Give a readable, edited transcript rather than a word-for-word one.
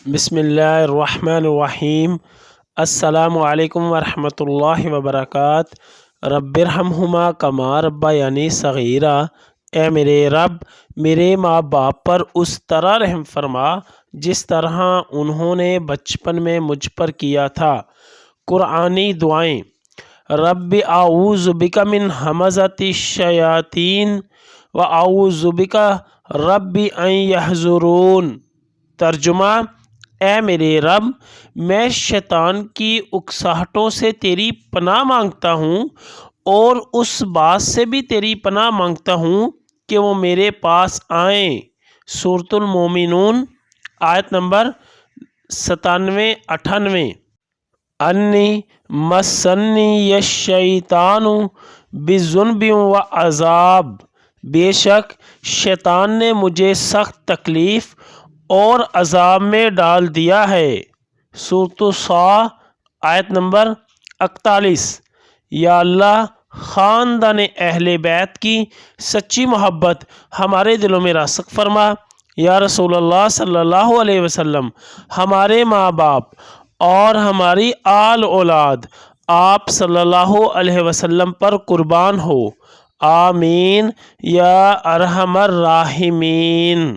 بسم اللہ الرحمن الرحیم۔ السلام علیکم ورحمۃ اللہ وبرکاتہ۔ رب ارحمہما کما ربیانی صغیرا۔ اے میرے رب، میرے ماں باپ پر اس طرح رحم فرما جس طرح انہوں نے بچپن میں مجھ پر کیا تھا۔ قرآنی دعائیں۔ رب اعوذ بک من ہمزۃ الشیاطین و اعوذ بک رب ان یحضرون۔ ترجمہ: اے میرے رب، میں شیطان کی اکساہٹوں سے تیری پناہ مانگتا ہوں اور اس بات سے بھی تیری پناہ مانگتا ہوں کہ وہ میرے پاس آئیں۔ سورۃ المومنون آیت نمبر 97-98۔ انی مسنی الشیطان بذنب و عذاب۔ بے شک شیطان نے مجھے سخت تکلیف اور عذاب میں ڈال دیا ہے۔ سورۃ الص آیت نمبر 41۔ یا اللہ، خاندان اہل بیت کی سچی محبت ہمارے دلوں میں راسخ فرما۔ یا رسول اللہ صلی اللہ علیہ وسلم، ہمارے ماں باپ اور ہماری آل اولاد آپ صلی اللہ علیہ وسلم پر قربان ہو۔ آمین یا ارحم الراحمین۔